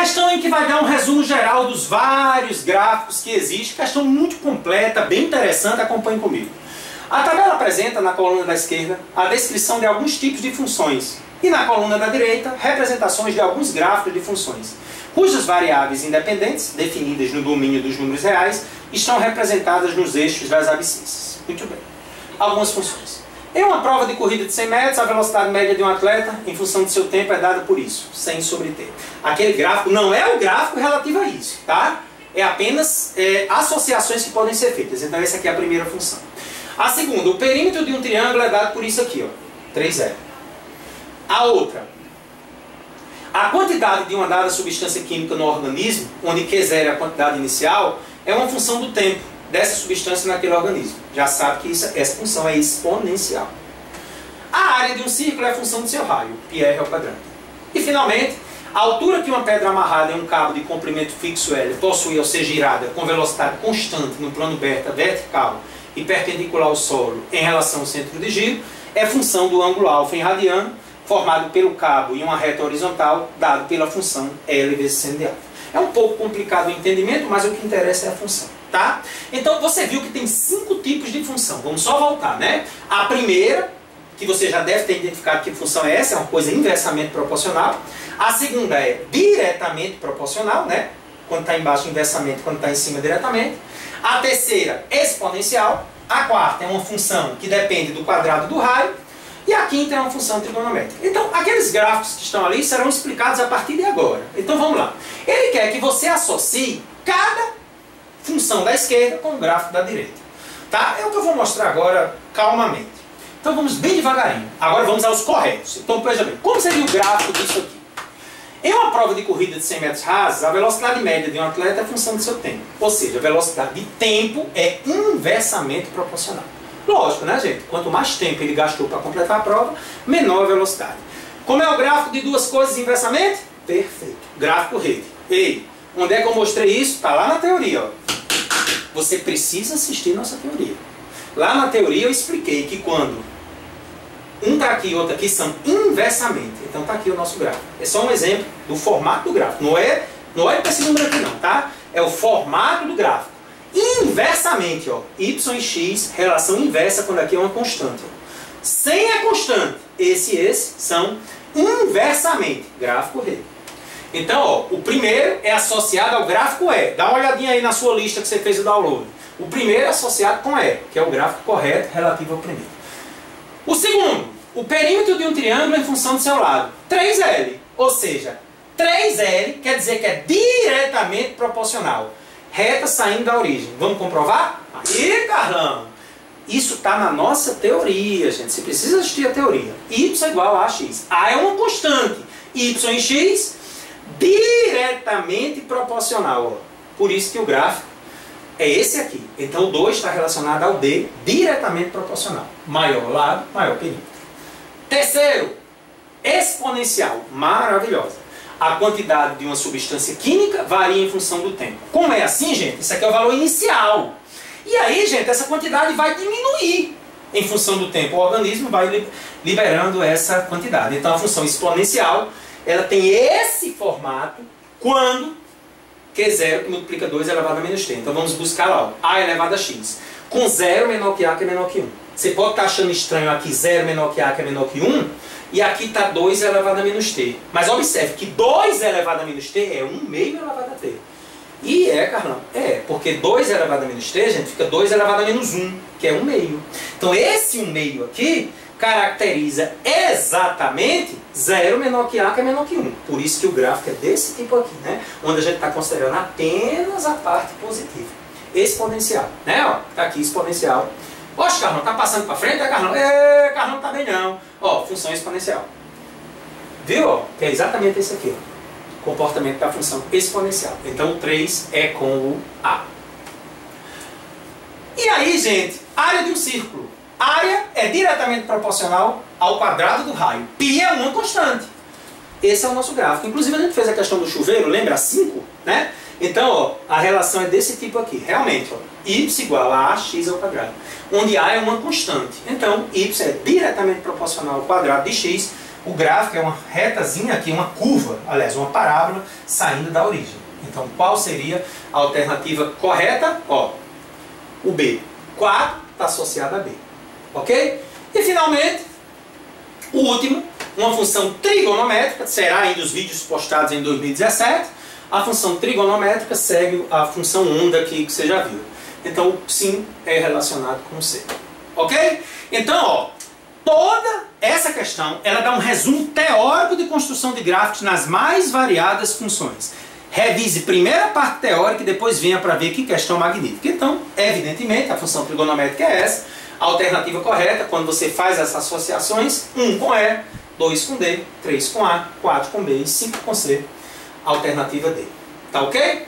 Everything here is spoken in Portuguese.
Questão em que vai dar um resumo geral dos vários gráficos que existem. Questão muito completa, bem interessante, acompanhe comigo. A tabela apresenta na coluna da esquerda a descrição de alguns tipos de funções e na coluna da direita representações de alguns gráficos de funções, cujas variáveis independentes, definidas no domínio dos números reais, estão representadas nos eixos das abscissas. Muito bem. Algumas funções. Em uma prova de corrida de 100 metros, a velocidade média de um atleta, em função de seu tempo, é dada por isso, 100 sobre t. Aquele gráfico não é o gráfico relativo a isso, tá? É apenas associações que podem ser feitas. Então essa aqui é a primeira função. A segunda, o perímetro de um triângulo é dado por isso aqui, ó, 3,0. A outra, a quantidade de uma dada substância química no organismo, onde Q0 é a quantidade inicial, é uma função do tempo dessa substância naquele organismo. Já sabe que essa função é exponencial. A área de um círculo é a função do seu raio, πr ao quadrado. E finalmente, a altura que uma pedra amarrada em um cabo de comprimento fixo L possui ao ser girada com velocidade constante no plano beta vertical e perpendicular ao solo em relação ao centro de giro, é função do ângulo alfa em radiano, formado pelo cabo em uma reta horizontal, dado pela função L vezes seno de alfa. É um pouco complicado o entendimento, mas o que interessa é a função. Tá? Então você viu que tem 5 tipos de função. Vamos só voltar, né? A primeira, que você já deve ter identificado que função é essa, é uma coisa inversamente proporcional. A segunda é diretamente proporcional, né? Quando está embaixo inversamente, quando está em cima diretamente. A terceira, exponencial. A quarta é uma função que depende do quadrado do raio. E a quinta é uma função trigonométrica. Então, aqueles gráficos que estão ali serão explicados a partir de agora. Então vamos lá. Ele quer que você associe cada função da esquerda com o gráfico da direita. Tá? É o que eu vou mostrar agora calmamente. Então vamos bem devagarinho. Agora vamos aos corretos. Então, veja bem, como seria o gráfico disso aqui? Em uma prova de corrida de 100 metros rasos, a velocidade média de um atleta é função do seu tempo. Ou seja, a velocidade de tempo é inversamente proporcional. Lógico, né, gente? Quanto mais tempo ele gastou para completar a prova, menor a velocidade. Como é o gráfico de duas coisas inversamente? Perfeito. Gráfico rede. Ei, onde é que eu mostrei isso? Está lá na teoria, ó. Você precisa assistir nossa teoria. Lá na teoria eu expliquei que quando um está aqui e outro aqui são inversamente. Então está aqui o nosso gráfico. É só um exemplo do formato do gráfico. Não é esse número aqui não, tá? É o formato do gráfico. Inversamente, ó. Y e X, relação inversa quando aqui é uma constante. Ó. Sem a constante, esse e esse são inversamente. Gráfico rede. Então, ó, o primeiro é associado ao gráfico E. Dá uma olhadinha aí na sua lista que você fez o download. O primeiro é associado com E, que é o gráfico correto relativo ao primeiro. O segundo, o perímetro de um triângulo em função do seu lado. 3L. Ou seja, 3L quer dizer que é diretamente proporcional. Reta saindo da origem. Vamos comprovar? Aí, Carlão! Isso está na nossa teoria, gente. Você precisa assistir a teoria. Y igual a AX. A é uma constante. Y e X diretamente proporcional. Ó. Por isso que o gráfico é esse aqui. Então o 2 está relacionado ao D, diretamente proporcional. Maior lado, maior perímetro. Terceiro, exponencial. Maravilhosa. A quantidade de uma substância química varia em função do tempo. Como é assim, gente? Isso aqui é o valor inicial. E aí, gente, essa quantidade vai diminuir em função do tempo. O organismo vai liberando essa quantidade. Então a função exponencial, ela tem esse formato quando Q0 que multiplica 2 elevado a menos t. Então vamos buscar lá, ó, A elevado a x. Com 0 menor que A, que é menor que 1. Você pode estar achando estranho aqui 0 menor que A, que é menor que 1. E aqui está 2 elevado a menos t. Mas observe que 2 elevado a menos t é 1 meio elevado a t. E Carlão, porque 2 elevado a menos t, gente, fica 2 elevado a menos 1, que é 1 meio. Então esse 1 meio aqui caracteriza exatamente 0 menor que A, que é menor que 1. Por isso que o gráfico é desse tipo aqui, né? Onde a gente está considerando apenas a parte positiva. Exponencial, né? Ó, tá aqui exponencial. Poxa, Carlão, tá passando para frente, Carlão? Carlão, não tá bem não. Ó, função exponencial. Viu? Ó, que é exatamente esse aqui, ó. Comportamento da função exponencial. Então o 3 é com o A. E aí, gente, área de um círculo. Área é diretamente proporcional ao quadrado do raio. Π é uma constante. Esse é o nosso gráfico. Inclusive a gente fez a questão do chuveiro, lembra? 5, né? Então, ó, a relação é desse tipo aqui. Realmente, ó, y igual a ax ao quadrado. Onde A é uma constante. Então, y é diretamente proporcional ao quadrado de x O gráfico é uma retazinha aqui, uma curva, aliás, uma parábola saindo da origem. Então, qual seria a alternativa correta? Ó, o B. 4 está associado a B. Ok? E, finalmente, o último, uma função trigonométrica, será ainda os vídeos postados em 2017. A função trigonométrica segue a função onda aqui que você já viu. Então, o sim é relacionado com o C. Ok? Então, ó, toda essa questão, ela dá um resumo teórico de construção de gráficos nas mais variadas funções. Revise primeiro a parte teórica e depois venha para ver que questão magnífica. Então, evidentemente, a função trigonométrica é essa. A alternativa correta, quando você faz essas associações, 1 com E, 2 com D, 3 com A, 4 com B e 5 com C. Alternativa D. Tá ok?